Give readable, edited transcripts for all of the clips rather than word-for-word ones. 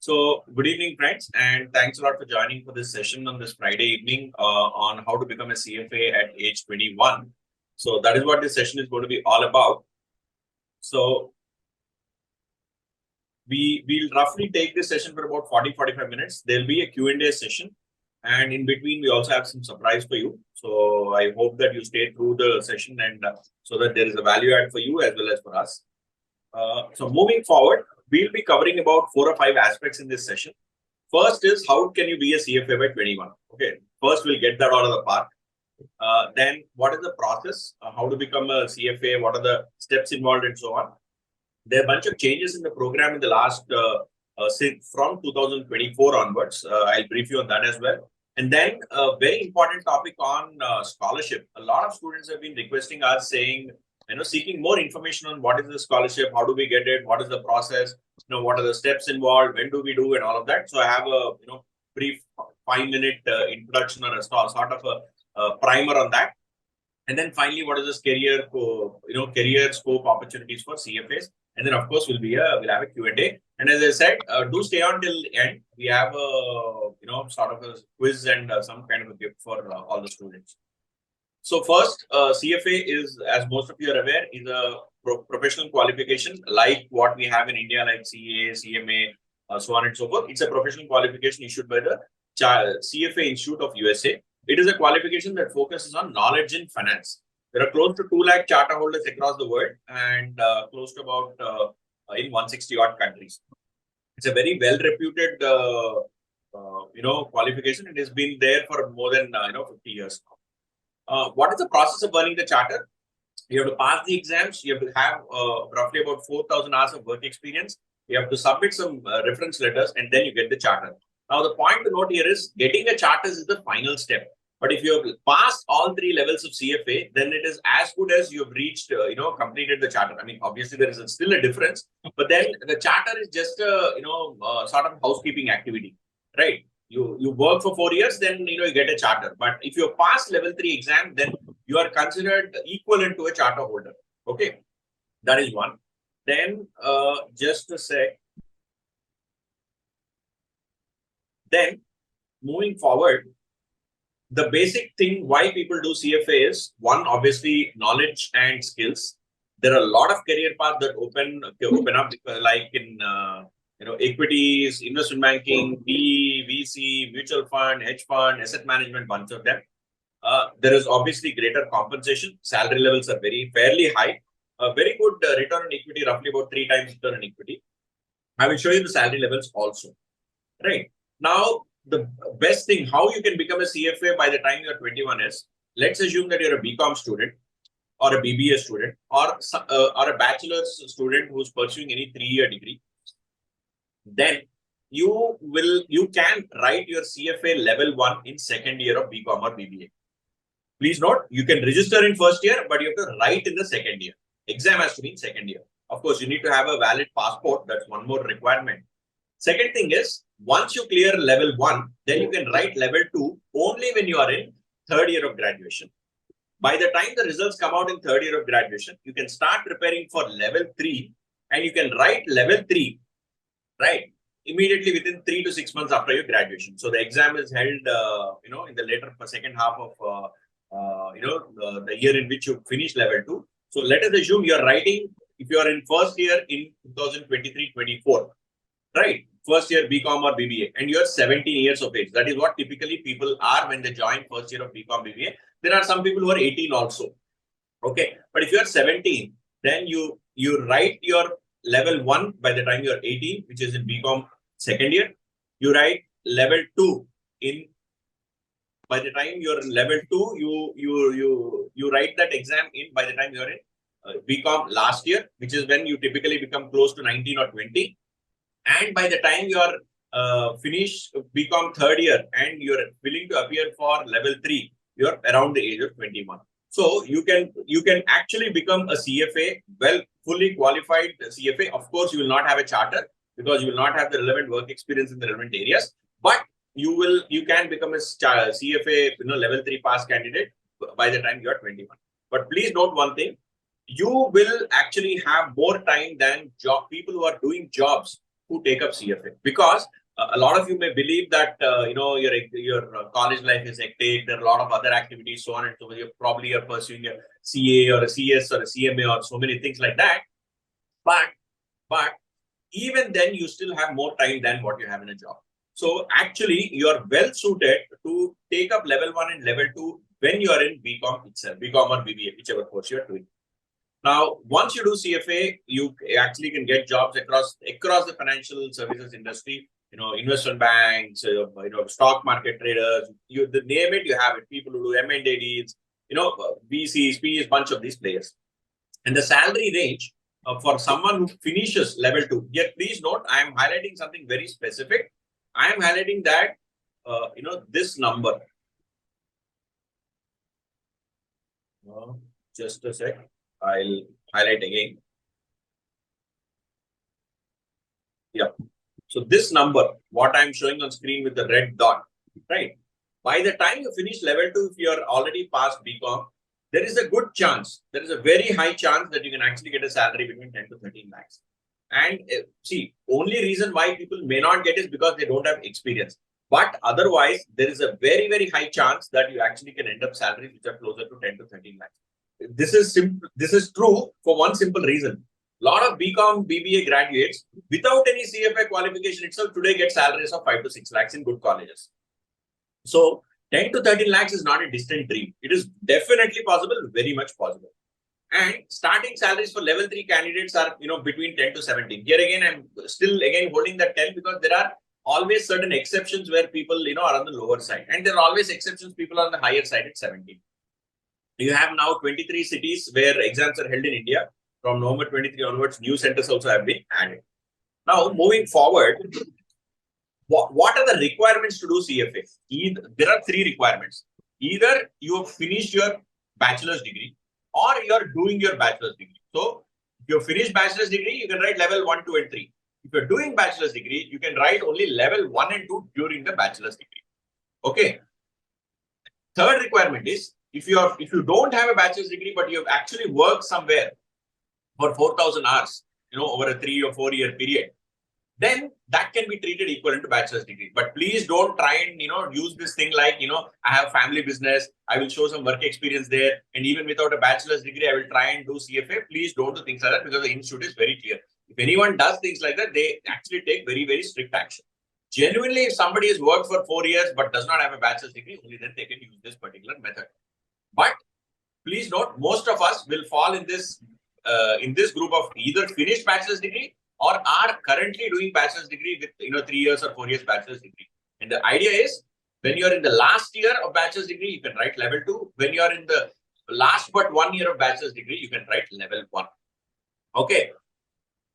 So, good evening, friends, and thanks a lot for joining for this session on this Friday evening on how to become a CFA at age 21. So, that is what this session is going to be all about. So, we'll roughly take this session for about 40-45 minutes. There'll be a Q&A session, and in between, we also have some surprise for you. So, I hope that you stay through the session and so that there is a value add for you as well as for us. So, moving forward, we'll be covering about 4 or 5 aspects in this session. First is how can you be a CFA by 21? Okay, first we'll get that out of the park. Then what is the process? How to become a CFA? What are the steps involved and so on? There are a bunch of changes in the program in the last, since from 2024 onwards. I'll brief you on that as well. And then a very important topic on scholarship. A lot of students have been requesting us saying, seeking more information on what is the scholarship, how do we get it, what is the process, what are the steps involved, when do we do, and all of that. So I have a brief 5-minute introduction or a sort of a primer on that. And then finally, what is this career scope opportunities for CFAs? And then of course we'll have a Q&A. And as I said, do stay on till the end. We have a sort of a quiz and some kind of a gift for all the students. So first, CFA is, as most of you are aware, is a professional qualification like what we have in India, like CA, CMA, so on and so forth. It's a professional qualification issued by the CFA Institute of USA. It is a qualification that focuses on knowledge in finance. There are close to 2 lakh charter holders across the world and close to about in 160 odd countries. It's a very well-reputed qualification. It has been there for more than 50 years now. What is the process of earning the charter? You have to pass the exams. You have to have roughly about 4,000 hours of work experience. You have to submit some reference letters, and then you get the charter. Now, the point to note here is getting a charter is the final step. But if you have passed all 3 levels of CFA, then it is as good as you have reached, completed the charter. I mean, obviously, there is still a difference. But then the charter is just a, sort of housekeeping activity, right? You work for 4 years, then you get a charter. But if you pass level 3 exam, then you are considered equivalent to a charter holder. Okay, that is one. Then just a sec. Then moving forward, the basic thing why people do CFA is one, obviously knowledge and skills. There are a lot of career paths that open up, like in equities, investment banking, PE, VC, mutual fund, hedge fund, asset management, bunch of them. There is obviously greater compensation. Salary levels are fairly high. Very good return on equity, roughly about 3 times return on equity. I will show you the salary levels also. Right. Now, the best thing, how you can become a CFA by the time you're 21 is, let's assume that you're a BCom student or a BBA student or a bachelor's student who's pursuing any 3-year degree. Then you can write your CFA level 1 in 2nd year of BCom or BBA. Please note, you can register in 1st year, but you have to write in the 2nd year. Exam has to be in 2nd year. Of course, you need to have a valid passport. That's one more requirement. Second thing is, once you clear level 1, then you can write level 2 only when you are in 3rd year of graduation. By the time the results come out in 3rd year of graduation, you can start preparing for level 3 and you can write level 3, right, immediately within 3 to 6 months after your graduation. So the exam is held, in the later second half of, the year in which you finish level 2. So let us assume you are writing, if you are in 1st year in 2023-24, right? 1st year BCom or BBA, and you are 17 years of age. That is what typically people are when they join 1st year of BCom, BBA. There are some people who are 18 also. Okay. But if you are 17, then you write your level 1 by the time you are 18, which is in BCom 2nd year. You write level 2 by the time you're in level 2, you write that exam by the time you're in BCom last year, which is when you typically become close to 19 or 20. And by the time you are finish BCom 3rd year and you're willing to appear for level 3, you're around the age of 21. So you can actually become a CFA, fully qualified CFA. Of course, you will not have a charter because you will not have the relevant work experience in the relevant areas. But you can become a CFA, level 3 pass candidate by the time you are 21. But please note one thing: you will actually have more time than people who are doing jobs who take up CFA, because a lot of you may believe that your college life is hectic. There are a lot of other activities, so on and so forth. You're pursuing a CA or a CS or a CMA or so many things like that. But even then, you still have more time than what you have in a job. So actually, you are well suited to take up level 1 and level 2 when you are in BCom itself, BCom or BBA, whichever course you are doing. Now, once you do CFA, you actually can get jobs across the financial services industry. Investment banks, stock market traders. You name it, you have it. People who do M&A deals, VCs, PEs, bunch of these players. And the salary range for someone who finishes level 2. Yet, please note, I am highlighting something very specific. I am highlighting that this number. Just a sec. I'll highlight again. Yeah. So this number, what I'm showing on screen with the red dot, right? By the time you finish level 2, if you're already past BCom, there is a good chance, there is a very high chance that you can actually get a salary between 10 to 13 lakhs. And see, only reason why people may not get is because they don't have experience. But otherwise, there is a very, very high chance that you actually can end up salaries which are closer to 10 to 13 lakhs. This is simple. This is true for one simple reason. A lot of BCom, BBA graduates without any CFA qualification itself today get salaries of 5 to 6 lakhs in good colleges. So 10 to 13 lakhs is not a distant dream. It is definitely possible, very much possible. And starting salaries for level 3 candidates are, between 10 to 17. Here again, I'm still holding that 10 because there are always certain exceptions where people, are on the lower side. And there are always exceptions, people are on the higher side at 17. You have now 23 cities where exams are held in India. From November 23 onwards, new centers also have been added. Now, moving forward, what are the requirements to do CFA? There are 3 requirements. Either you have finished your bachelor's degree or you are doing your bachelor's degree. So, if you finish bachelor's degree, you can write level 1, 2, and 3. If you're doing bachelor's degree, you can write only level 1 and 2 during the bachelor's degree. Okay. Third requirement is, if you don't have a bachelor's degree, but you have actually worked somewhere for 4,000 hours, over a 3 or 4 year period, then that can be treated equivalent to bachelor's degree. But please don't try and, use this thing like, I have family business, I will show some work experience there. And even without a bachelor's degree, I will try and do CFA. Please don't do things like that because the institute is very clear. If anyone does things like that, they actually take very, very strict action. Genuinely, if somebody has worked for 4 years but does not have a bachelor's degree, only then they can use this particular method. But please note, most of us will fall in this group of either finished bachelor's degree or are currently doing bachelor's degree with 3 years or 4 years bachelor's degree. And the idea is, when you are in the last year of bachelor's degree, you can write level 2. When you are in the last but 1 year of bachelor's degree, you can write level 1. Okay.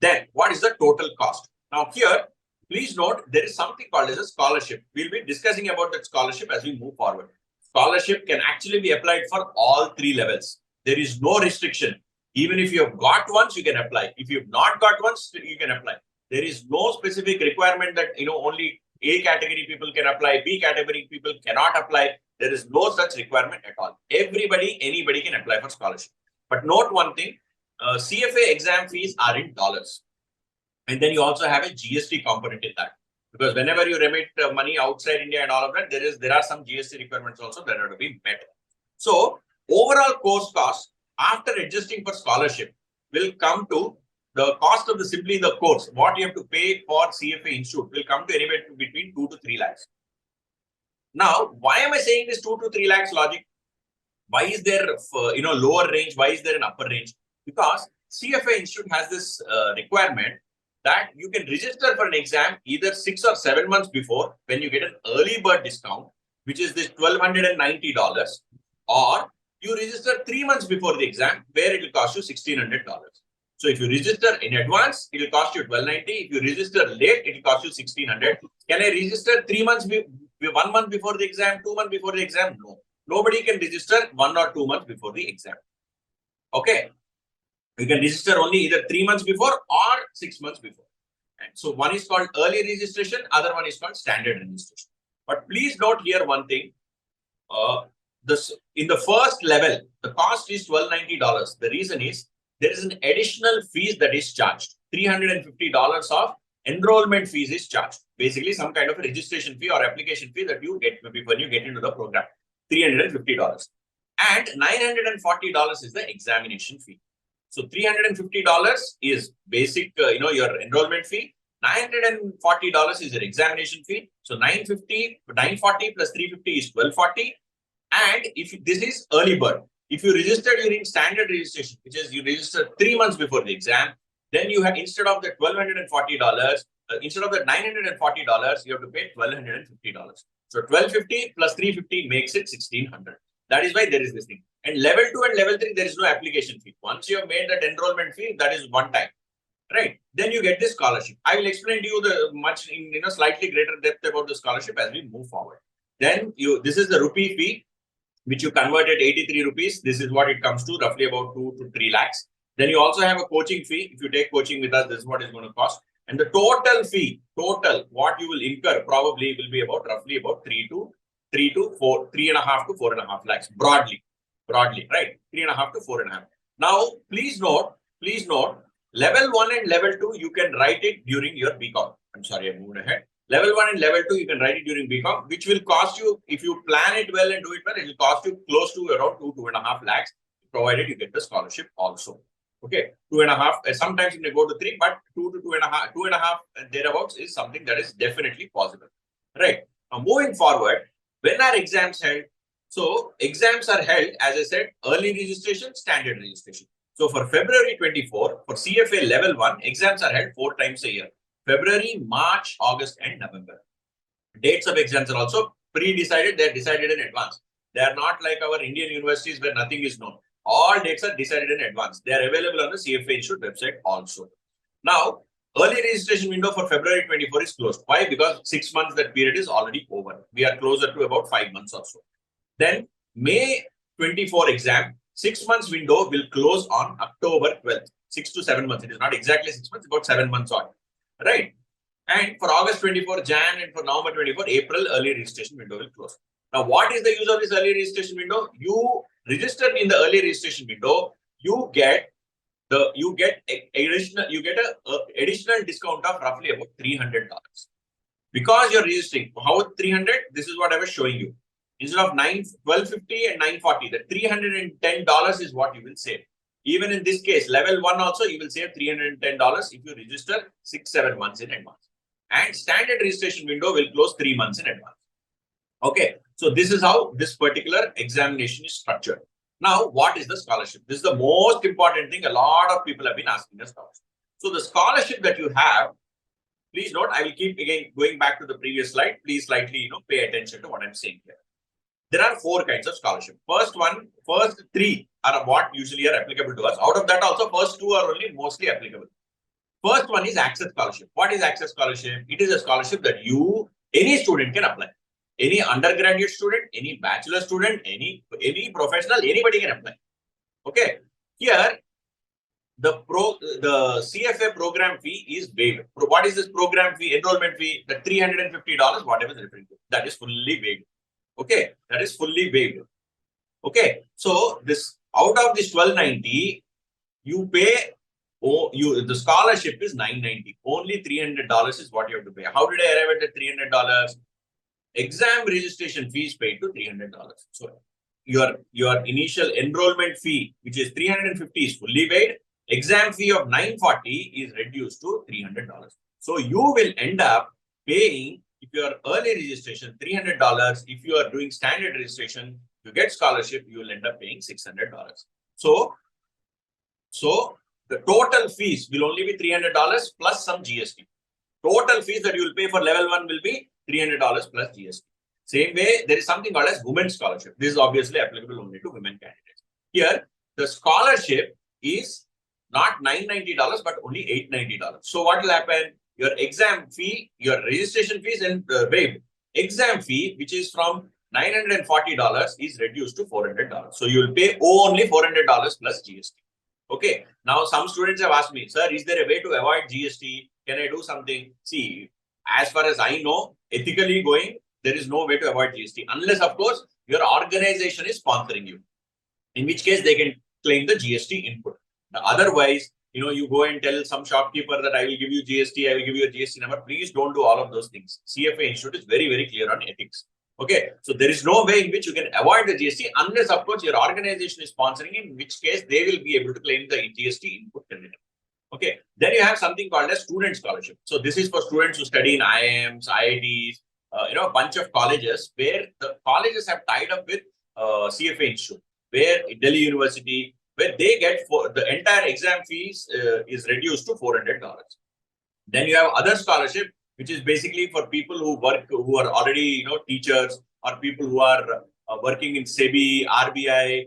Then what is the total cost? Now here, please note, there is something called as a scholarship. We'll be discussing about that scholarship as we move forward. Scholarship can actually be applied for all 3 levels. There is no restriction. Even if you have got once, you can apply. If you have not got once, you can apply. There is no specific requirement that, only A category people can apply, B category people cannot apply. There is no such requirement at all. Anybody can apply for scholarship. But note one thing, CFA exam fees are in dollars. And then you also have a GST component in that. Because whenever you remit money outside India and all of that, there are some GST requirements also that are to be met. So overall course cost, after adjusting for scholarship, will come to the cost of simply the course. What you have to pay for CFA Institute will come to anywhere between 2 to 3 lakhs. Now, why am I saying this 2 to 3 lakhs logic? Why is there lower range? Why is there an upper range? Because CFA Institute has this requirement that you can register for an exam either 6 or 7 months before when you get an early bird discount, which is this $1,290, or you register 3 months before the exam where it will cost you $1,600. So if you register in advance, it will cost you $1,290. If you register late, it will cost you $1,600. Can I register 3 months, 1 month before the exam, 2 months before the exam? No. Nobody can register 1 or 2 months before the exam. Okay. You can register only either 3 months before or 6 months before. And so one is called early registration, other one is called standard registration. But please note here one thing. In the first level, the cost is $1,290. The reason is there is an additional fees that is charged, $350 of enrollment fees is charged. Basically, some kind of a registration fee or application fee that you get when you get into the program. $350. And $940 is the examination fee. So $350 is basic, your enrollment fee. $940 is your examination fee. So 940 plus 350 is 1240. And if this is early bird, if you register during standard registration, which is you register 3 months before the exam, then you have, instead of the $1,240, instead of the $940, you have to pay $1,250. So 1,250 plus 350 makes it 1,600. That is why there is this thing. And level 2 and level 3, there is no application fee. Once you have made that enrollment fee, that is one time, right? Then you get this scholarship. I will explain to you the much in slightly greater depth about the scholarship as we move forward. Then this is the rupee fee, which you converted 83 rupees. This is what it comes to, roughly about 2 to 3 lakhs. Then you also have a coaching fee. If you take coaching with us, this is what it's going to cost. And the total fee, what you will incur probably will be about roughly about 3.5 to 4.5 lakhs broadly, right? 3.5 to 4.5. Now, please note, level 1 and level 2, you can write it during your BCom. I'm sorry, I moved ahead. Level 1 and level 2, you can write it during BCom, which will cost you, if you plan it well and do it well, it will cost you close to around 2.5 lakhs, provided you get the scholarship also. Okay, 2.5, sometimes you may go to 3, but 2 to 2.5 and thereabouts is something that is definitely possible, right? Now, moving forward, when are exams held? So, exams are held, as I said, early registration, standard registration. So, for February 24, for CFA level 1, exams are held 4 times a year. February, March, August, and November. Dates of exams are also pre-decided. They are decided in advance. They are not like our Indian universities where nothing is known. All dates are decided in advance. They are available on the CFA Institute website also. Now, early registration window for February 24 is closed. Why? Because 6 months, that period is already over. We are closer to about 5 months or so. Then May 24 exam, 6 months window will close on October 12th. 6 to 7 months. It is not exactly 6 months, about 7 months on. Right? And for August 24, Jan, and for November 24, April, early registration window will close. Now, what is the use of this early registration window? You register in the early registration window, you get a additional discount of roughly about $300. Because you're registering, how 300? This is what I was showing you. Instead of $1,250 and $940, the $310 is what you will save. Even in this case, level 1 also, you will save $310 if you register 6-7 months in advance. And standard registration window will close 3 months in advance. Okay, so this is how this particular examination is structured. Now, what is the scholarship? This is the most important thing a lot of people have been asking us about. So the scholarship that you have, please note, I will keep again going back to the previous slide. Please slightly, pay attention to what I'm saying here. There are 4 kinds of scholarship. First 3 are what usually are applicable to us. Out of that also, first 2 are only mostly applicable. First one is access scholarship. What is access scholarship? It is a scholarship that any student can apply. Any undergraduate student, any bachelor student, any professional, anybody can apply. Okay. Here, the CFA program fee is waived. What is this program fee, enrollment fee? The $350, whatever is referring to, that is fully waived. Okay, that is fully waived. Okay, so this out of this 1290, you pay. The scholarship is $990. Only $300 is what you have to pay. How did I arrive at the $300? Exam registration fee is paid to $300. So your initial enrollment fee, which is $350, is fully waived. Exam fee of $940 is reduced to $300. So you will end up paying, if you are early registration, $300. If you are doing standard registration, you get scholarship, you will end up paying $600. So the total fees will only be $300 plus some GST. Total fees that you will pay for level 1 will be $300 plus GST. Same way, there is something called as women's scholarship. This is obviously applicable only to women candidates. Here, the scholarship is not $990, but only $890. So what will happen? Your exam fee, your registration fees and waived. Exam fee, which is from $940, is reduced to $400. So you will pay only $400 plus GST. Okay. Now, some students have asked me, sir, is there a way to avoid GST? Can I do something? See, as far as I know, ethically going, there is no way to avoid GST. Unless, of course, your organization is sponsoring you. In which case, they can claim the GST input. Now, otherwise, you go and tell some shopkeeper that I will give you GST, I will give you a GST number. Please don't do all of those things. CFA Institute is very, very clear on ethics. Okay, so there is no way in which you can avoid the GST unless, of course, your organization is sponsoring, in which case they will be able to claim the GST input credit. Okay, then you have something called as student scholarship. So this is for students who study in IIMs, IITs, a bunch of colleges where the colleges have tied up with CFA Institute, where Delhi University, where they get for the entire exam fees is reduced to $400. Then you have other scholarship, which is basically for people who are already teachers, or people who are working in SEBI, RBI,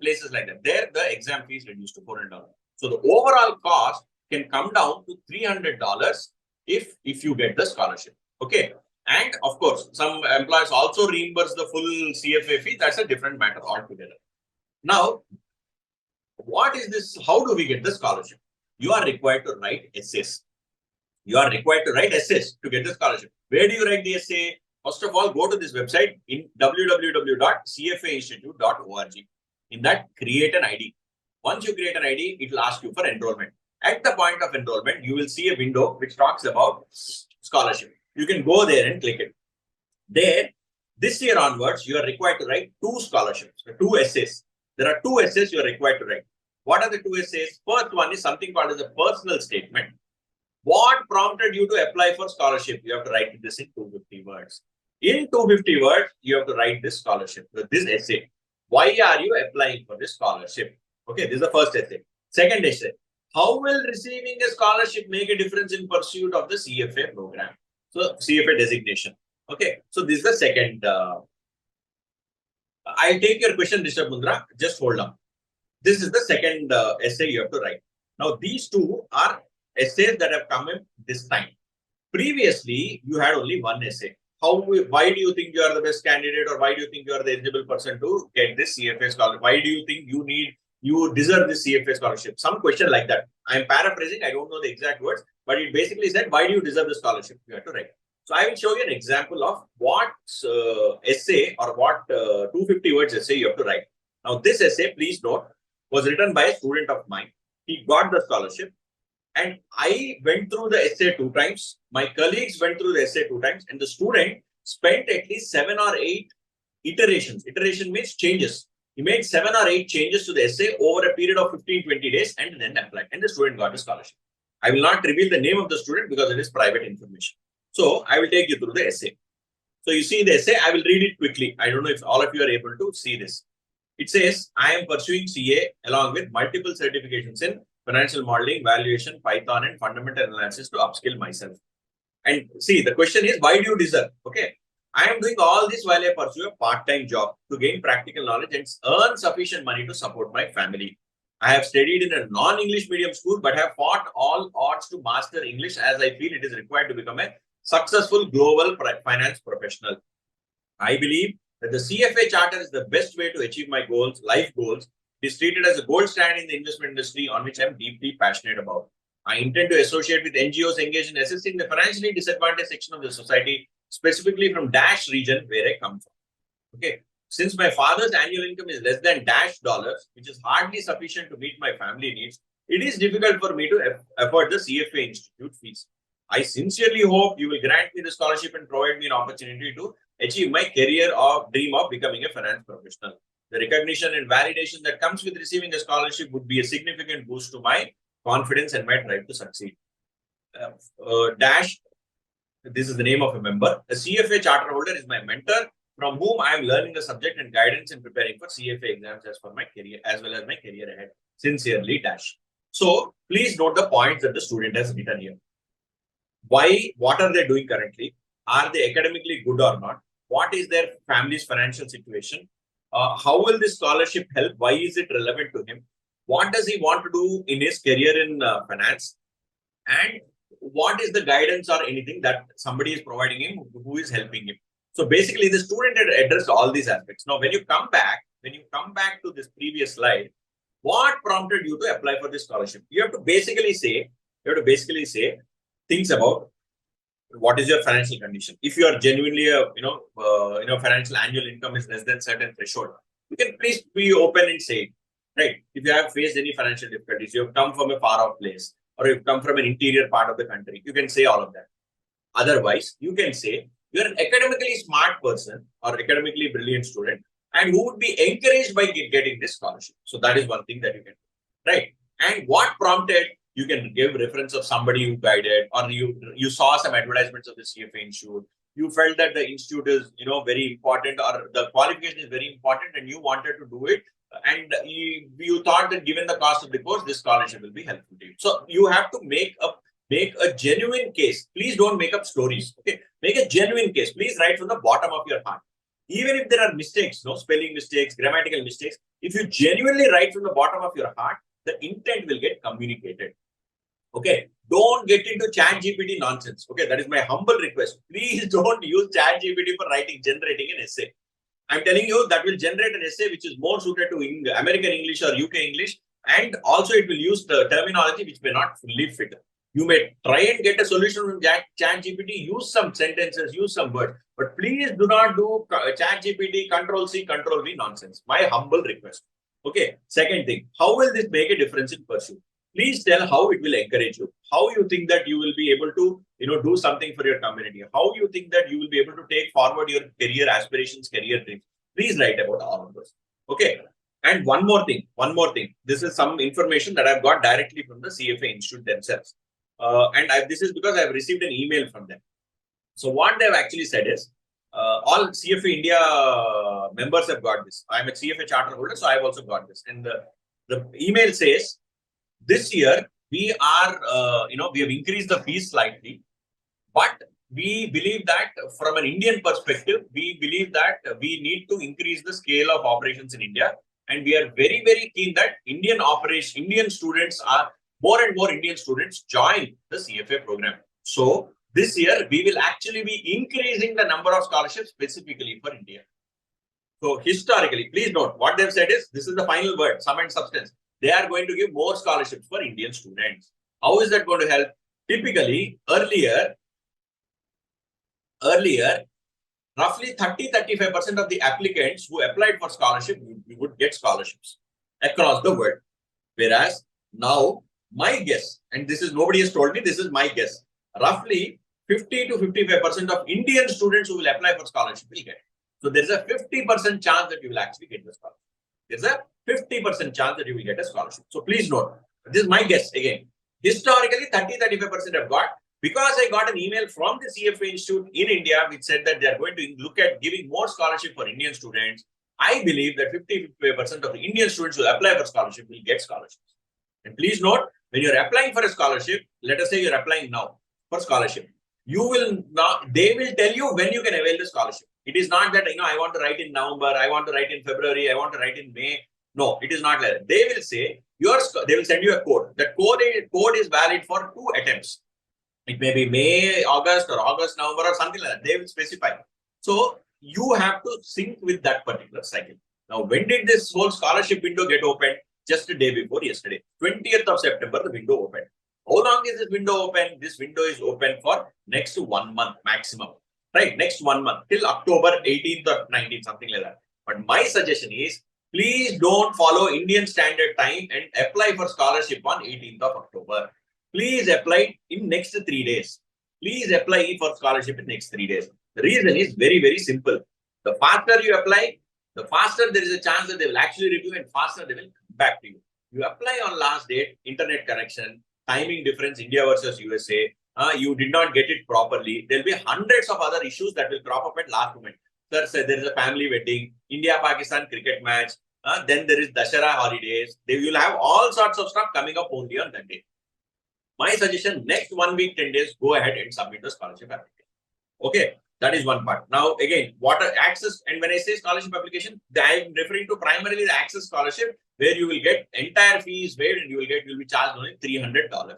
places like that. There the exam fees reduced to $400. So the overall cost can come down to $300 if you get the scholarship. Okay. And of course, some employers also reimburse the full CFA fee. That's a different matter altogether. Now, what is this? How do we get the scholarship? You are required to write essays. You are required to write essays to get the scholarship. Where do you write the essay? First of all, go to this website in www.cfainstitute.org. In that, create an ID. Once you create an ID, it will ask you for enrollment. At the point of enrollment, you will see a window which talks about scholarship. You can go there and click it. There, this year onwards, you are required to write 2 scholarships, 2 essays. There are 2 essays you are required to write. What are the 2 essays? First one is something called as a personal statement. What prompted you to apply for scholarship? You have to write this in 250 words. In 250 words, you have to write this scholarship, this essay. Why are you applying for this scholarship? Okay, this is the first essay. Second essay. How will receiving a scholarship make a difference in pursuit of the CFA program? So, CFA designation. Okay, so this is the second. I'll take your question, Mr. Mundra. Just hold on. This is the second essay you have to write. Now, these 2 are essays that have come in this time. Previously, you had only 1 essay. Why do you think you are the best candidate, or why do you think you are the eligible person to get this CFA scholarship? Why do you think you deserve this CFA scholarship? Some question like that. I'm paraphrasing. I don't know the exact words, but it basically said, why do you deserve the scholarship? You have to write. So I will show you an example of what essay or what 250 words essay you have to write. Now, this essay, please note, was written by a student of mine. He got the scholarship. And I went through the essay 2 times. My colleagues went through the essay 2 times. And the student spent at least 7 or 8 iterations. Iteration means changes. He made 7 or 8 changes to the essay over a period of 15-20 days and then applied. And the student got a scholarship. I will not reveal the name of the student because it is private information. So I will take you through the essay. So you see the essay. I will read it quickly. I don't know if all of you are able to see this. It says, I am pursuing CA along with multiple certifications in financial modeling, valuation, Python, and fundamental analysis to upskill myself. And see, the question is, why do you deserve? Okay. I am doing all this while I pursue a part-time job to gain practical knowledge and earn sufficient money to support my family. I have studied in a non-English medium school, but have fought all odds to master English, as I feel it is required to become a successful global finance professional. I believe that the CFA charter is the best way to achieve my goals, life goals. It is treated as a gold standard in the investment industry, on which I am deeply passionate about. I intend to associate with NGOs engaged in assisting the financially disadvantaged section of the society, specifically from Dash region where I come from. Okay. Since my father's annual income is less than Dash dollars, which is hardly sufficient to meet my family needs, it is difficult for me to afford the CFA Institute fees. I sincerely hope you will grant me the scholarship and provide me an opportunity to achieve my career or dream of becoming a finance professional. The recognition and validation that comes with receiving a scholarship would be a significant boost to my confidence and my drive to succeed. Dash, this is the name of a member. A CFA charter holder is my mentor, from whom I am learning the subject and guidance in preparing for CFA exams as well as my career ahead. Sincerely, Dash. So please note the points that the student has written here. What are they doing currently? Are they academically good or not? What is their family's financial situation? How will this scholarship help? Why is it relevant to him? What does he want to do in his career in finance? And what is the guidance or anything that somebody is providing him who is helping him? So basically, the student had addressed all these aspects. Now, when you come back to this previous slide, what prompted you to apply for this scholarship? You have to basically say things about what is your financial condition. If you are genuinely financial annual income is less than certain threshold, you can please be open and say, right? If you have faced any financial difficulties, you have come from a far-off place, or you've come from an interior part of the country, you can say all of that. Otherwise, you can say you're an academically smart person or academically brilliant student and who would be encouraged by getting this scholarship. So that is one thing that you can do, right? And what prompted, you can give reference of somebody who guided, or you saw some advertisements of the CFA Institute. You felt that the institute is, very important, or the qualification is very important, and you wanted to do it. And you thought that given the cost of the course, this scholarship will be helpful to you. So you have to make a genuine case. Please don't make up stories. Okay, make a genuine case. Please write from the bottom of your heart. Even if there are mistakes, spelling mistakes, grammatical mistakes, if you genuinely write from the bottom of your heart, the intent will get communicated. Okay, don't get into ChatGPT nonsense. Okay, that is my humble request. Please don't use ChatGPT for generating an essay. I'm telling you that will generate an essay which is more suited to American English or UK English, and also it will use the terminology which may not fully fit. You may try and get a solution from ChatGPT, use some sentences, use some words, but please do not do ChatGPT Control-C, Control-V nonsense. My humble request. Okay. Second thing, how will this make a difference in pursuit? Please tell how it will encourage you. How you think that you will be able to, do something for your community. How you think that you will be able to take forward your career aspirations, career dreams. Please write about all of those. Okay. And one more thing. This is some information that I've got directly from the CFA Institute themselves. This is because I've received an email from them. So what they've actually said is, all CFA India members have got this. I'm a CFA charter holder, so I've also got this. And the email says, this year we are, we have increased the fees slightly, but we believe that from an Indian perspective, we believe that we need to increase the scale of operations in India. And we are very, very keen that Indian students are, more and more Indian students join the CFA program. So this year, we will actually be increasing the number of scholarships specifically for India. So historically, please note, what they've said is, this is the final word, sum and substance. They are going to give more scholarships for Indian students. How is that going to help? Typically, earlier, roughly 30-35% of the applicants who applied for scholarship would get scholarships across the world. Whereas now, my guess, and this is nobody has told me, this is my guess, roughly 50-55% of Indian students who will apply for scholarship will get. So there's a 50% chance that you will actually get the scholarship. There's a 50% chance that you will get a scholarship. So please note, this is my guess again. Historically, 30-35% have got, because I got an email from the CFA Institute in India which said that they are going to look at giving more scholarship for Indian students. I believe that 50-55% of the Indian students who apply for scholarship will get scholarships. And please note, when you're applying for a scholarship, let us say you're applying now for scholarship, they will tell you when you can avail the scholarship. It is not that, I want to write in November, I want to write in February, I want to write in May. No, it is not like that. They will say, they will send you a code. That code is valid for 2 attempts. It may be May, August, or August, November, or something like that. They will specify. So you have to sync with that particular cycle. Now, when did this whole scholarship window get opened? Just a day before yesterday, 20th of September, the window opened. How long is this window open? This window is open for next 1 month maximum, right? Next 1 month till October 18th or 19th, something like that. But my suggestion is, please don't follow Indian Standard Time and apply for scholarship on 18th of October. Please apply in next 3 days. Please apply for scholarship in next 3 days. The reason is very, very simple. The faster you apply, the faster there is a chance that they will actually review, and faster they will come back to you. You apply on last date, internet connection, timing difference, India versus USA, you did not get it properly. There will be hundreds of other issues that will crop up at last moment. Sir, there is a family wedding, India-Pakistan cricket match, then there is Dashara holidays. You will have all sorts of stuff coming up only on that day. My suggestion, next 1 week, 10 days, go ahead and submit the scholarship application. Okay, that is one part. Now, again, what are access? And when I say scholarship application, I am referring to primarily the access scholarship, where you will get entire fees waived and you will be charged only $300,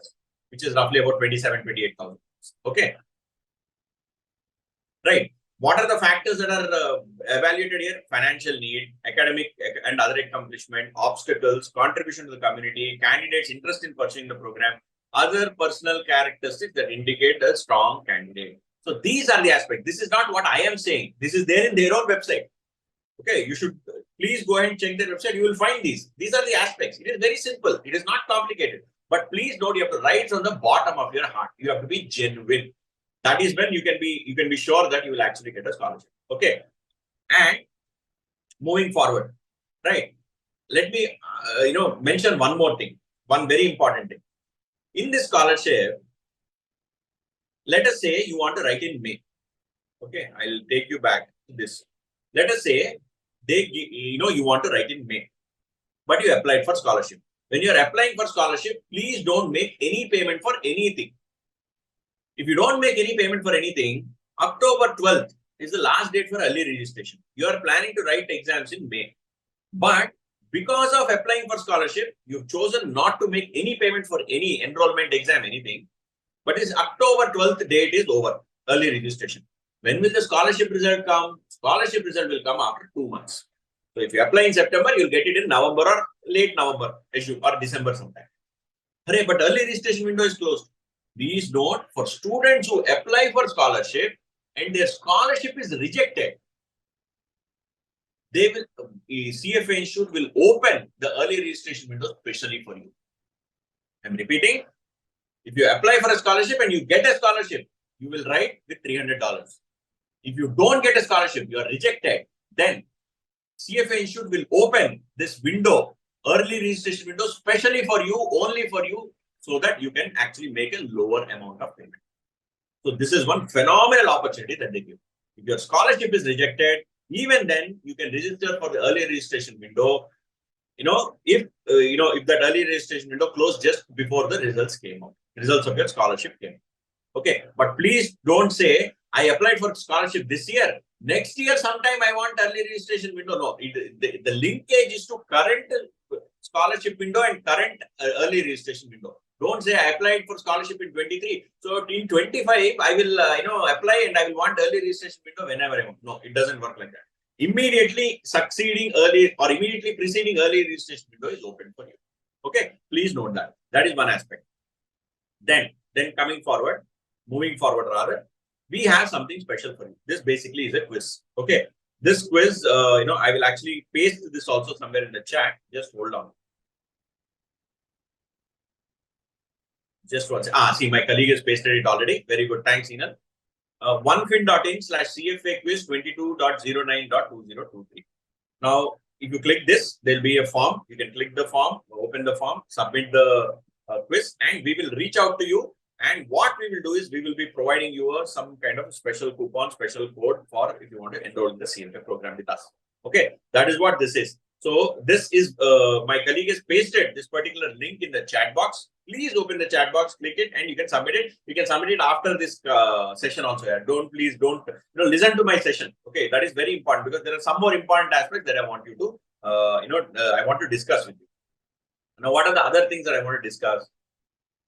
which is roughly about 27,000-28,000. Okay. Right. What are the factors that are evaluated here? Financial need, academic and other accomplishment, obstacles, contribution to the community, candidates' interest in pursuing the program, other personal characteristics that indicate a strong candidate. So these are the aspects. This is not what I am saying. This is there in their own website. Okay, you should please go ahead and check their website. You will find these. These are the aspects. It is very simple. It is not complicated. But please note, you have to write from the bottom of your heart. You have to be genuine. That is when you can be sure that you will actually get a scholarship. Okay. And moving forward, right? Let me mention one more thing. One very important thing. In this scholarship, let us say you want to write in May. Okay, I'll take you back to this. Let us say you want to write in May, but you applied for scholarship. When you are applying for scholarship, please don't make any payment for anything. If you don't make any payment for anything, October 12th is the last date for early registration. You are planning to write exams in May, but because of applying for scholarship, you've chosen not to make any payment for any enrollment exam, anything. But this October 12th date is over, early registration. When will the scholarship result come? Scholarship result will come after 2 months. So if you apply in September, you'll get it in November or late November or December sometime. But early registration window is closed. Please note, for students who apply for scholarship and their scholarship is rejected, CFA Institute will open the early registration window specially for you. I'm repeating. If you apply for a scholarship and you get a scholarship, you will write with $300. If you don't get a scholarship, you are rejected, then CFA Institute will open this window, early registration window, specially for you, only for you, so that you can actually make a lower amount of payment. So this is one phenomenal opportunity that they give. If your scholarship is rejected, even then you can register for the early registration window. If that early registration window closed just before the results came out, results of your scholarship came. Okay, but please don't say, I applied for scholarship this year. Next year, sometime I want early registration window. No, the linkage is to current scholarship window and current early registration window. Don't say I applied for scholarship in 23. So in 25, I will apply and I will want early registration window whenever I want. No, it doesn't work like that. Immediately succeeding early or immediately preceding early registration window is open for you. Okay, please note that. That is one aspect. Then moving forward rather, we have something special for you. This basically is a quiz. Okay, this quiz, I will actually paste this also somewhere in the chat. Just hold on. Just once. See, my colleague has pasted it already. Very good. Thanks, Enal. onefin.in/CFA quiz 22.09.2023. Now, if you click this, there'll be a form. You can click the form, open the form, submit the quiz, and we will reach out to you. And what we will do is we will be providing you some kind of special coupon, special code for if you want to enroll in the CFA program with us. Okay, that is what this is. So this is my colleague has pasted this particular link in the chat box. Please open the chat box, click it, and you can submit it. You can submit it after this session also. Yeah. Don't listen to my session. Okay, that is very important because there are some more important aspects that I want you to I want to discuss with you. Now, what are the other things that I want to discuss?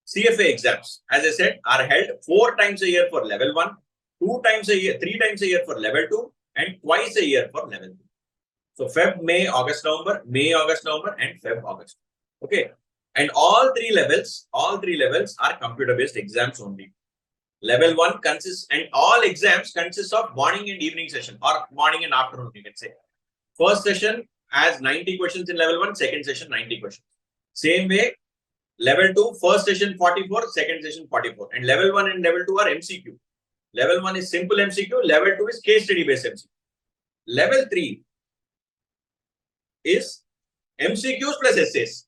CFA exams, as I said, are held 4 times a year for level 1, 2 times a year, 3 times a year for level 2, and twice a year for level 2. So Feb, May, August, November, May, August, November, and Feb, August. Okay. And all three levels are computer-based exams only. Level 1 consists, and all exams consist of morning and evening session, or morning and afternoon, you can say. First session has 90 questions in level 1, second session 90 questions. Same way, level 2, first session 44, second session 44. And level 1 and level 2 are MCQ. Level 1 is simple MCQ, level 2 is case study based MCQ. Level 3 is MCQs plus essays.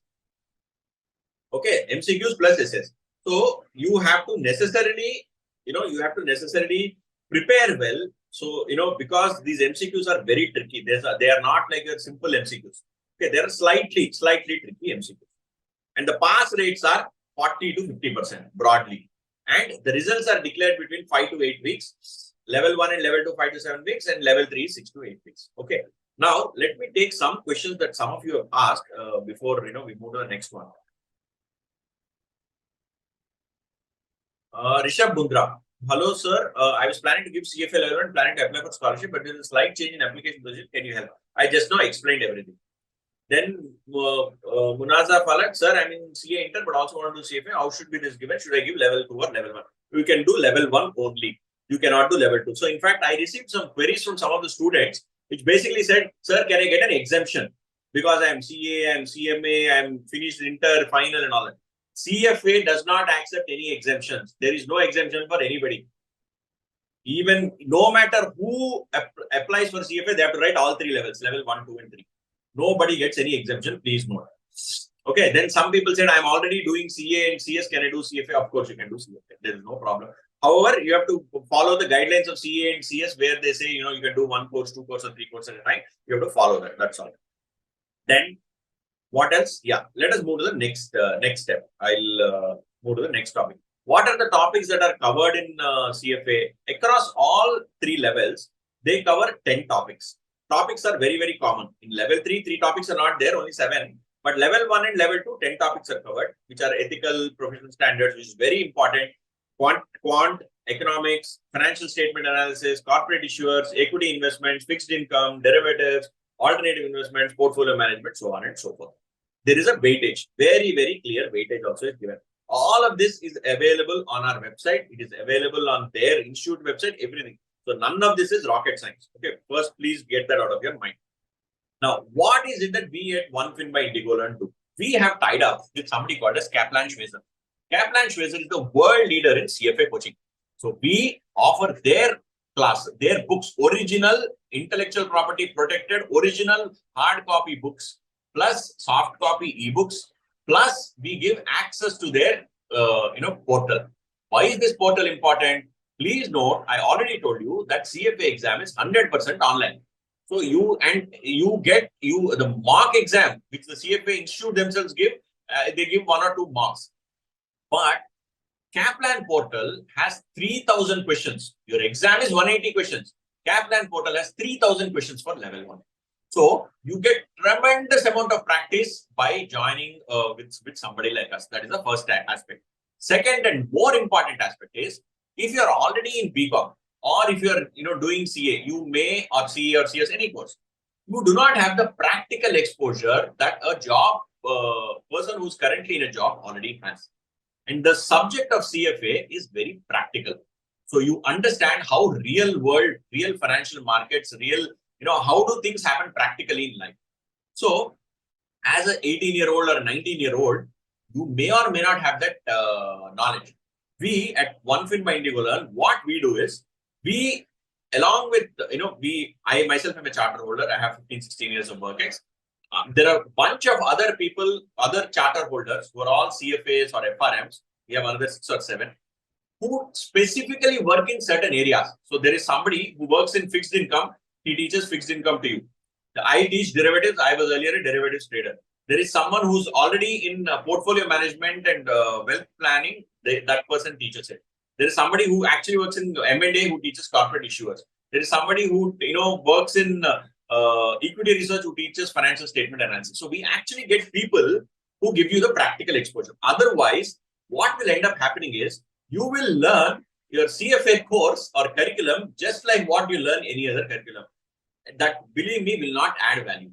Okay, MCQs plus essays. So you have to necessarily, prepare well. So, because these MCQs are very tricky. They are not like a simple MCQs. Okay, they are slightly tricky MCQs. And the pass rates are 40 to 50% broadly. And the results are declared between 5 to 8 weeks. Level 1 and level 2, 5 to 7 weeks. And level 3, 6 to 8 weeks. Okay. Now, let me take some questions that some of you have asked before, we move to the next one. Rishabh Bundra. Hello, sir. I was planning to give CFA level and planning to apply for scholarship, but there is a slight change in application procedure. Can you help? I just now explained everything. Then Munaza Falak, sir, I'm in CA Inter, but also want to do CFA. How should be this given? Should I give level 2 or level 1? You can do level 1 only. You cannot do level 2. So, in fact, I received some queries from some of the students which basically said, sir, can I get an exemption? Because I'm CA, I'm CMA, I'm finished inter, final and all that. CFA does not accept any exemptions. There is no exemption for anybody. Even no matter who applies for CFA, they have to write all three levels, level 1, 2, and 3. Nobody gets any exemption, please note. Okay, then some people said, I'm already doing CA and CS. Can I do CFA? Of course, you can do CFA. There is no problem. However, you have to follow the guidelines of CA and CS where they say, you know, you can do 1 course, 2 courses, 3 courses at a time. You have to follow that. That's all. Then what else? Yeah, let us move to the next step. I'll move to the next topic. What are the topics that are covered in CFA? Across all 3 levels, they cover 10 topics. Topics are very, very common. In level 3, 3 topics are not there, only 7. But level 1 and level 2, 10 topics are covered, which are ethical, professional standards, which is very important. Quant, economics, financial statement analysis, corporate issuers, equity investments, fixed income, derivatives, alternative investments, portfolio management, so on and so forth. There is a weightage, very, very clear weightage also is given. All of this is available on our website. It is available on their institute website, everything. So none of this is rocket science. Okay, first, please get that out of your mind. Now, what is it that we at OneFin by Indigo Learn do? We have tied up with somebody called as Kaplan Schweser. Kaplan Schweser is the world leader in CFA coaching. So we offer their class, their books, original intellectual property protected, original hard copy books, plus soft copy ebooks, plus we give access to their portal. Why is this portal important? Please note, I already told you that CFA exam is 100% online. So you get the mock exam, which the CFA Institute themselves give, they give 1 or 2 marks. But Kaplan portal has 3,000 questions. Your exam is 180 questions. Kaplan portal has 3,000 questions for level 1. So you get tremendous amount of practice by joining with somebody like us. That is the first aspect. Second and more important aspect is, if you are already in BCom, or if you are doing CA, you may, or CA or CS, any course, you do not have the practical exposure that a job person who's currently in a job already has. And the subject of CFA is very practical. So you understand how real world, real financial markets, real, how do things happen practically in life. So as an 18-year-old or a 19-year-old, you may or may not have that knowledge. We at OneFin by Indigo Learn, what we do is, we, along with, I myself am a charter holder. I have 15, 16 years of work ex. There are a bunch of other people, other charter holders who are all CFAs or FRMs. We have another 6 or 7 who specifically work in certain areas. So there is somebody who works in fixed income. He teaches fixed income to you. I teach derivatives. I was earlier a derivatives trader. There is someone who's already in portfolio management and wealth planning. That person teaches it. There is somebody who actually works in M&A who teaches corporate issuers. There is somebody who works in equity research who teaches financial statement analysis. So we actually get people who give you the practical exposure. Otherwise, what will end up happening is, you will learn your CFA course or curriculum just like what you learn any other curriculum. That, believe me, will not add value.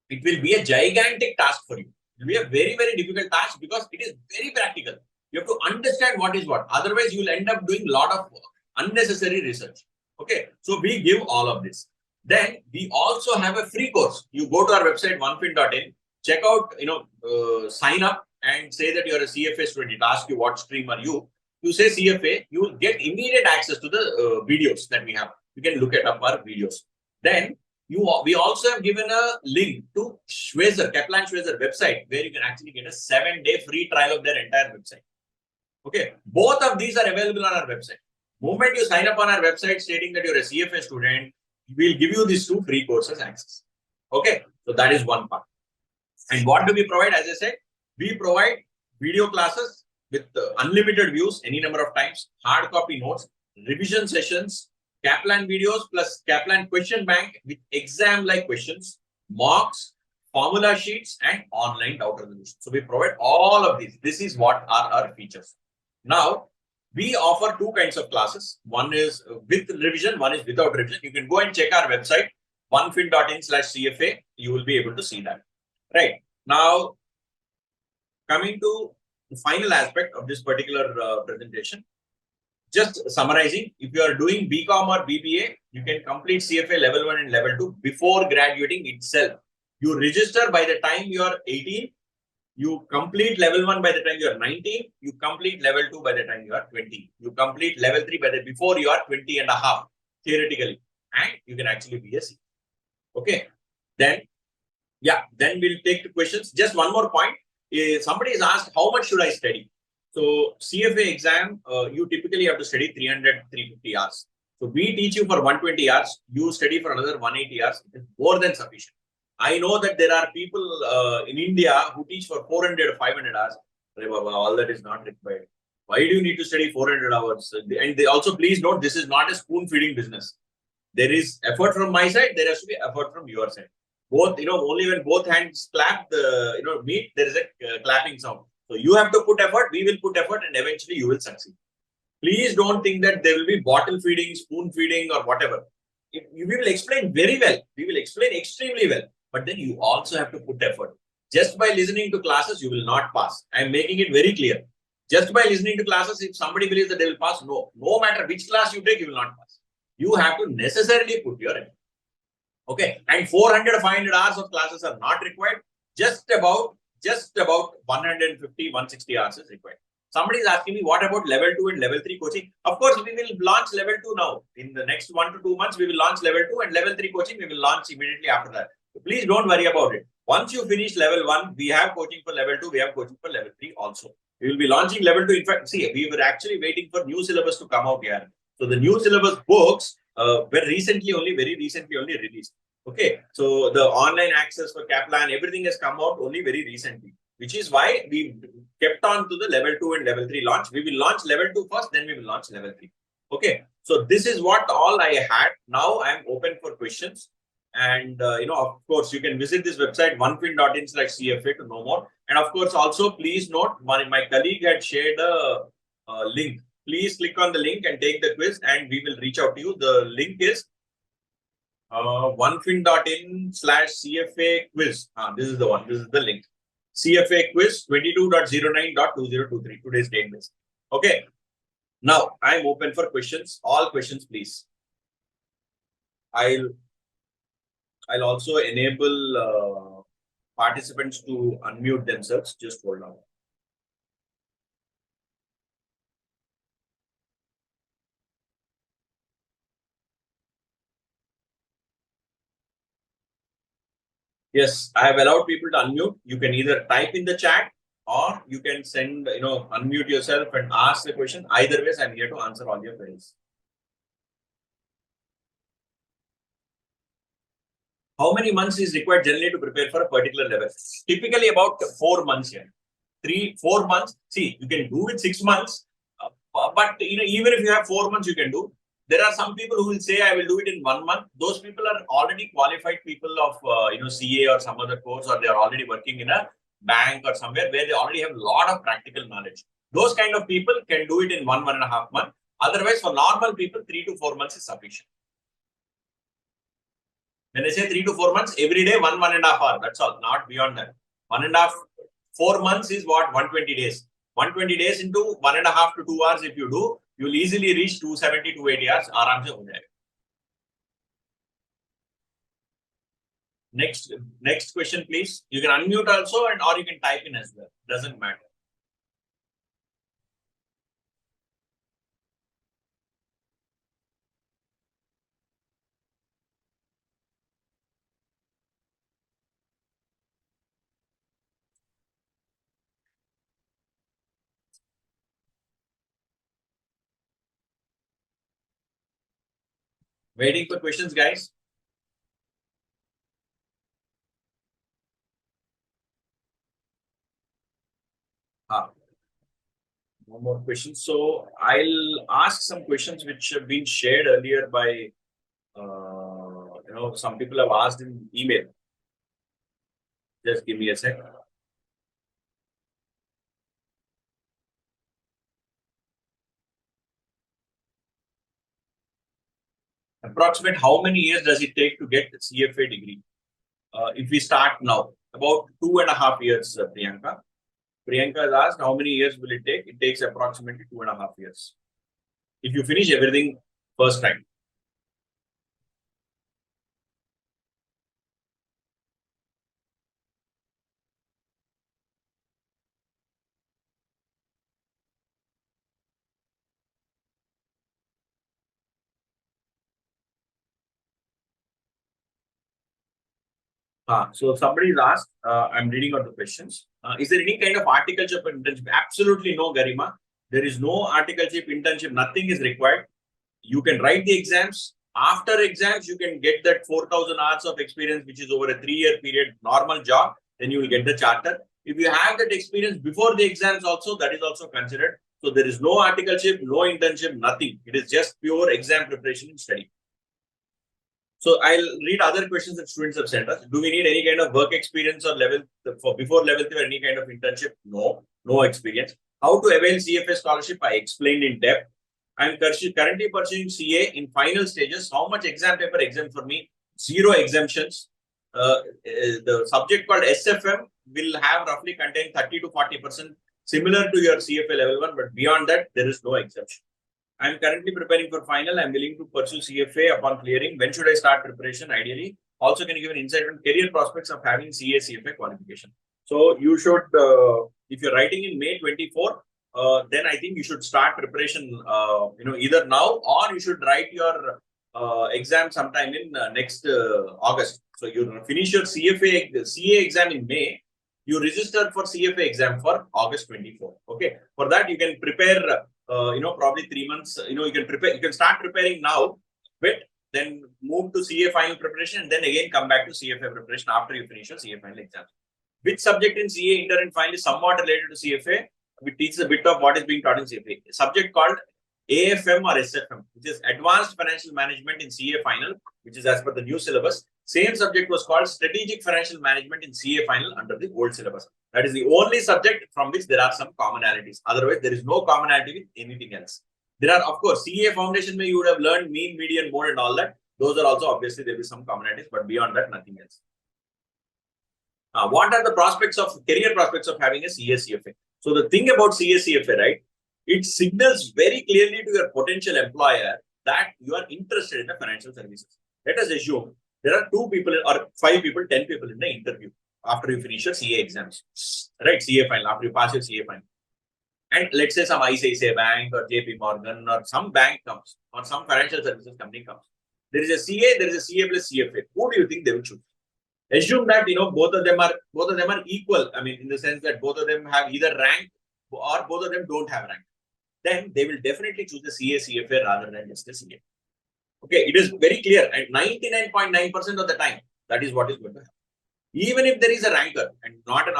It will be a gigantic task for you. It will be a very, very difficult task because it is very practical. You have to understand what is what. Otherwise, you will end up doing a lot of unnecessary research. Okay, so we give all of this. Then we also have a free course. You go to our website, onefin.in, check out, sign up and say that you're a CFA student. It asks you what stream are you. You say CFA, you will get immediate access to the videos that we have. You can look at up our videos. Then we also have given a link to Kaplan Schweser website, where you can actually get a 7-day free trial of their entire website. Okay, both of these are available on our website. Moment you sign up on our website stating that you're a CFA student, we'll give you these 2 free courses access. Okay, so that is one part. And what do we provide? As I said, we provide video classes with unlimited views any number of times, hard copy notes, revision sessions, Kaplan videos plus Kaplan question bank with exam-like questions, mocks, formula sheets, and online doubt resolution. So we provide all of these. This is what are our features. Now, we offer 2 kinds of classes. One is with revision, one is without revision. You can go and check our website, onefin.in/CFA. You will be able to see that. Right. Now, coming to the final aspect of this particular presentation, just summarizing, if you are doing BCom or BBA, you can complete CFA level 1 and level 2 before graduating itself. You register by the time you are 18, you complete level 1 by the time you are 19, you complete level 2 by the time you are 20. You complete level 3 by the before you are 20 and a half, theoretically, and you can actually be a CFA. Okay. Then, yeah, then we'll take the questions. Just one more point. Somebody is asked, how much should I study? So CFA exam, you typically have to study 300, 350 hours. So we teach you for 120 hours. You study for another 180 hours. It's more than sufficient. I know that there are people in India who teach for 400 or 500 hours. All that is not required. Why do you need to study 400 hours? And they also, please note, this is not a spoon feeding business. There is effort from my side. There has to be effort from your side. Both, only when both hands clap, meet, there is a clapping sound. So you have to put effort. We will put effort, and eventually you will succeed. Please don't think that there will be bottle feeding, spoon feeding, or whatever. We will explain very well. We will explain extremely well. But then you also have to put effort. Just by listening to classes, you will not pass. I am making it very clear. Just by listening to classes, if somebody believes that they will pass, no matter which class you take, you will not pass. You have to necessarily put your effort. Okay, and 400 or 500 hours of classes are not required. Just about 150, 160 hours is required. Somebody is asking me, what about level 2 and level 3 coaching? Of course, we will launch level 2 now. In the next 1 to 2 months, we will launch level 2, and level 3 coaching we will launch immediately after that. So please don't worry about it. Once you finish level 1, we have coaching for level 2, we have coaching for level 3 also. We will be launching level 2. In fact, see, we were actually waiting for new syllabus to come out here. So the new syllabus books were very recently only released. Okay, so the online access for Kaplan, everything has come out only very recently, which is why we kept on to the level 2 and level 3 launch. We will launch level 2 first, then we will launch level 3. Okay, so this is what all I had. Now I am open for questions. And, of course, you can visit this website, onefin.in/CFA to know more. And of course, also please note, my colleague had shared a link. Please click on the link and take the quiz, and we will reach out to you. The link is onefin.in/CFA quiz. This is the one. This is the link. CFA quiz 22.09.2023. Today's date is. Okay. Now I'm open for questions. All questions, please. I'll also enable participants to unmute themselves. Just hold on. Yes, I have allowed people to unmute. You can either type in the chat or you can send, unmute yourself and ask the question. Either ways, I'm here to answer all your queries. How many months is required generally to prepare for a particular level? Typically about 4 months here. 3-4 months. See, you can do it 6 months, but even if you have 4 months, you can do. There are some people who will say, I will do it in 1 month. Those people are already qualified people of, CA or some other course, or they are already working in a bank or somewhere where they already have a lot of practical knowledge. Those kind of people can do it in 1.5 months. Otherwise, for normal people, 3 to 4 months is sufficient. When I say 3 to 4 months, every day, 1.5 hours. That's all, not beyond that. 4 months is what? 120 days. 120 days into 1.5 to 2 hours if you do, you'll easily reach 270, 280 hours. Aaram se ho jayega. Next question, please. You can unmute also, or you can type in as well. Doesn't matter. Waiting for questions, guys. No more questions. So I'll ask some questions which have been shared earlier by, some people have asked in email. Just give me a sec. Approximate how many years does it take to get the CFA degree? If we start now, about 2.5 years, Priyanka. Priyanka has asked how many years will it take? It takes approximately 2.5 years. if you finish everything first time. So somebody is asked, I'm reading out the questions. Is there any kind of articleship internship? Absolutely no, Garima. There is no articleship internship. Nothing is required. You can write the exams. After exams, you can get that 4,000 hours of experience, which is over a 3-year period, normal job. Then you will get the charter. If you have that experience before the exams also, that is also considered. So there is no articleship, no internship, nothing. It is just pure exam preparation and study. So I'll read other questions that students have sent us. Do we need any kind of work experience or level for before level 3 or any kind of internship? No, no experience. How to avail CFA scholarship? I explained in depth. I'm currently pursuing CA in final stages. How much exam paper exempt for me? 0 exemptions. The subject called SFM will have roughly contain 30 to 40%, similar to your CFA level 1, but beyond that, there is no exemption. I'm currently preparing for final. I'm willing to pursue CFA upon clearing. When should I start preparation? Ideally. Also, can you give an insight on career prospects of having CA CFA qualification? So you should, if you're writing in May 24, then I think you should start preparation, either now or you should write your exam sometime in next August. So you finish your CA exam in May. You register for CFA exam for August 24. Okay. For that, you can prepare, probably 3 months. You can prepare. You can start preparing now, then move to CA final preparation, and then again come back to CFA preparation after you finish your CA final exam. Which subject in CA inter and final is somewhat related to CFA? We teach a bit of what is being taught in CFA. A subject called AFM or SFM, which is Advanced Financial Management in CA final, which is as per the new syllabus. Same subject was called Strategic Financial Management in CA final under the old syllabus. That is the only subject from which there are some commonalities. Otherwise, there is no commonality with anything else. There are, of course, CA foundation where you would have learned mean, median, mode, and all that. Those are also obviously there will be some commonalities, but beyond that, nothing else. What are the career prospects of having a CA CFA? So the thing about CA CFA, right? It signals very clearly to your potential employer that you are interested in the financial services. Let us assume there are 2 people or 5 people, 10 people in the interview after you finish your CA exams, right? CA final, after you pass your CA final. And let's say some ICICI Bank or JP Morgan or some bank comes or some financial services company comes. There is a CA, there is a CA plus CFA. Who do you think they will choose? Assume that both of them are equal. I mean, in the sense that both of them have either rank or both of them don't have rank. Then they will definitely choose the CA CFA rather than just the CA. Okay, it is very clear. And 99.9% of the time, that is what is going to happen. Even if there is a ranker and not an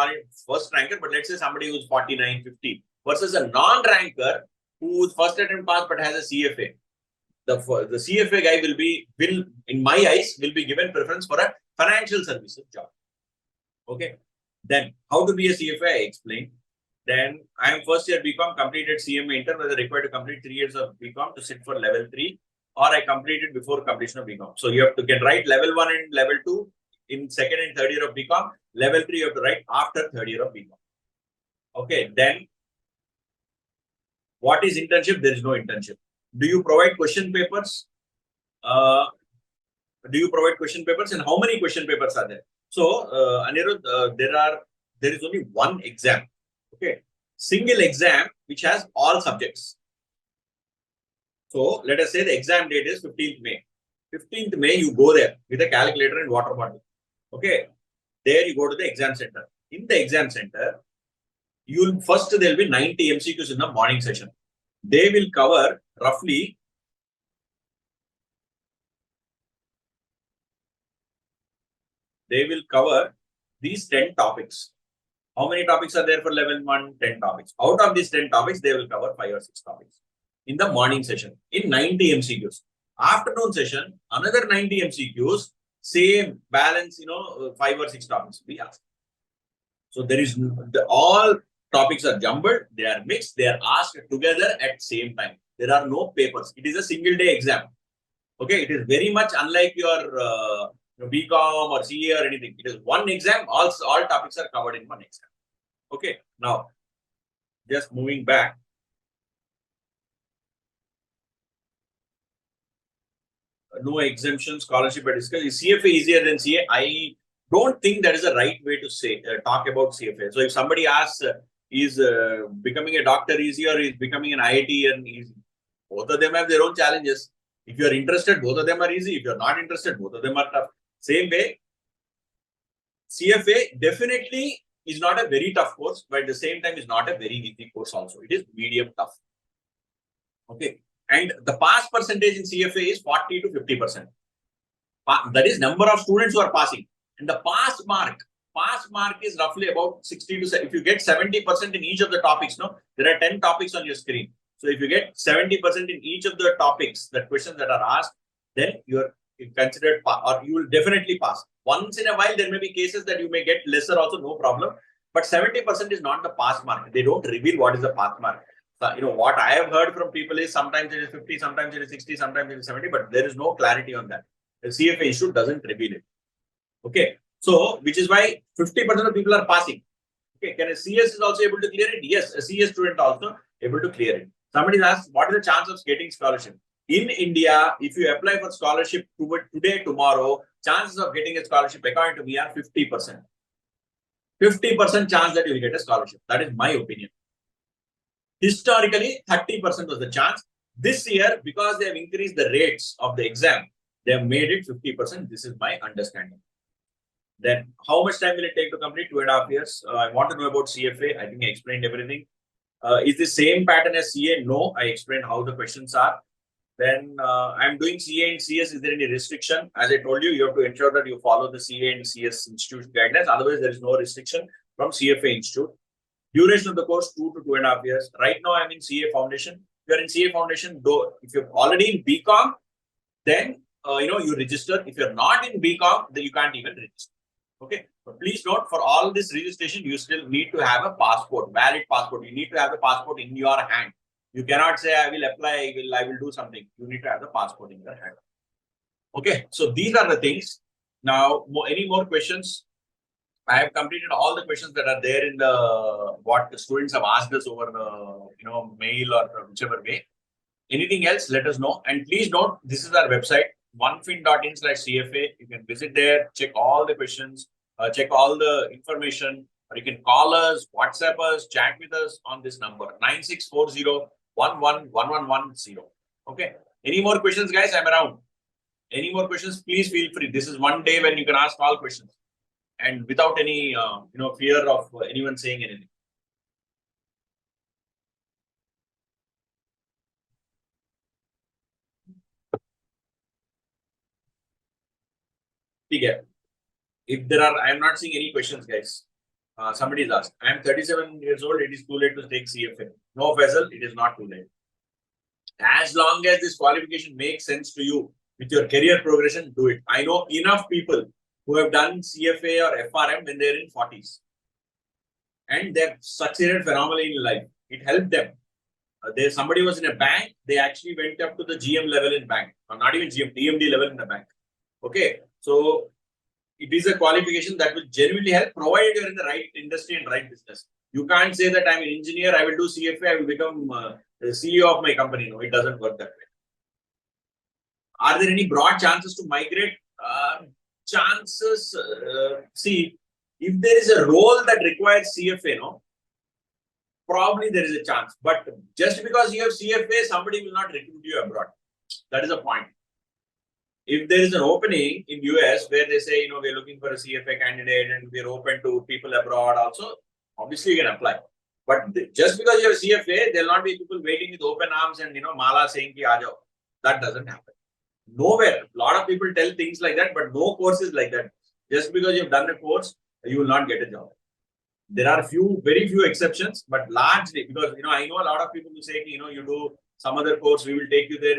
first ranker, but let's say somebody who's 49, 50 versus a non-ranker who's first attempt pass but has a CFA. The CFA guy will in my eyes will be given preference for a financial services job. Okay. Then how to be a CFA? I explained. Then I am first year BCom, completed CMA intern, whether required to complete 3 years of BCom to sit for level 3, or I completed before completion of BCom. So you have to write level 1 and level 2 in second and third year of BCom. Level 3 you have to write after third year of BCom. Okay. Then what is internship? There is no internship. Do you provide question papers? And how many question papers are there? So, Anirudh, there is only one exam. Okay, single exam which has all subjects. So let us say the exam date is 15th May. 15th May, you go there with a calculator and water bottle. Okay, there you go to the exam center. In the exam center, there will be 90 MCQs in the morning session. They will cover roughly these 10 topics. How many topics are there for level 1? 10 topics. Out of these 10 topics, they will cover 5 or 6 topics in the morning session in 90 MCQs. Afternoon session, another 90 MCQs, same balance, 5 or 6 topics we ask. So there is all topics are jumbled, they are mixed, they are asked together at same time. There are no papers. It is a single day exam. Okay, it is very much unlike your BCom or CA or anything. It is one exam, all topics are covered in one exam. Okay, now just moving back. no exemption, scholarship are discussed. Is CFA easier than CA? I don't think that is the right way to say talk about CFA. So if somebody asks, is becoming a doctor easy or is becoming an IIT and easy? Both of them have their own challenges. If you are interested, both of them are easy. If you are not interested, both of them are tough. Same way, CFA definitely is not a very tough course, but at the same time is not a very easy course also. It is medium tough. Okay. And the pass percentage in CFA is 40 to 50%. That is number of students who are passing. And the pass mark is roughly about 60 to 70. If you get 70% in each of the topics, no, there are 10 topics on your screen. So if you get 70% in each of the topics, the questions that are asked, then you're considered or you will definitely pass. Once in a while, there may be cases that you may get lesser also, no problem. But 70% is not the pass mark. They don't reveal what is the pass mark. So, what I have heard from people is sometimes it is 50, sometimes it is 60, sometimes it is 70, but there is no clarity on that. The CFA issue doesn't reveal it. Okay. So, which is why 50% of people are passing. Okay. Can a CS is also able to clear it? Yes. A CS student also able to clear it. Somebody asked, what is the chance of getting scholarship? In India, if you apply for scholarship today, tomorrow, chances of getting a scholarship, according to me, are 50%. 50% chance that you will get a scholarship. That is my opinion. Historically, 30% was the chance. This year, because they have increased the rates of the exam, they have made it 50%. This is my understanding. Then, how much time will it take to complete? 2.5 years. I want to know about CFA. I think I explained everything. Is the same pattern as CA? No, I explained how the questions are. Then I'm doing CA and CS. Is there any restriction? As I told you, you have to ensure that you follow the CA and CS Institute guidelines. Otherwise, there is no restriction from CFA Institute. Duration of the course, 2 to 2.5 years. Right now, I'm in CA Foundation. If you're in CA Foundation, though, if you're already in BCom, then you register. If you're not in BCom, then you can't even register. Okay. But please note, for all this registration, you still need to have a passport, valid passport. You need to have the passport in your hand. You cannot say, I will apply, I will do something. You need to have the passport in your hand. Okay. So these are the things. Now, any more questions? I have completed all the questions that are there in what the students have asked us over the mail or whichever way. Anything else, let us know. And please note, this is our website, onefin.in/CFA. You can visit there, check all the questions, check all the information, or you can call us, WhatsApp us, chat with us on this number, 9640-111110. Okay. Any more questions, guys? I'm around. Any more questions, please feel free. This is one day when you can ask all questions. And without any, fear of anyone saying anything. Okay. If there are, I am not seeing any questions, guys. Somebody's asked. I am 37 years old. It is too late to take CFA. No, Faisal, it is not too late. As long as this qualification makes sense to you with your career progression, do it. I know enough people who have done CFA or FRM when they're in 40s. And they've succeeded phenomenally in life. It helped them. Somebody was in a bank. They actually went up to the GM level in bank. Or not even GM, DMD level in the bank. Okay. So, it is a qualification that will genuinely help, provided you're in the right industry and right business. You can't say that I'm an engineer, I will do CFA, I will become the CEO of my company. No, it doesn't work that way. Are there any broad chances to migrate? See, if there is a role that requires CFA, probably there is a chance. But just because you have CFA, somebody will not recruit you abroad. That is the point. If there is an opening in US where they say, we're looking for a CFA candidate and we're open to people abroad also, obviously you can apply. But just because you have CFA, there'll not be people waiting with open arms and, mala saying ki aa jao. That doesn't happen. Nowhere. A lot of people tell things like that, but no course is like that. Just because you've done a course, you will not get a job. There are very few exceptions, but largely because, I know a lot of people who say, you do some other course, we will take you there.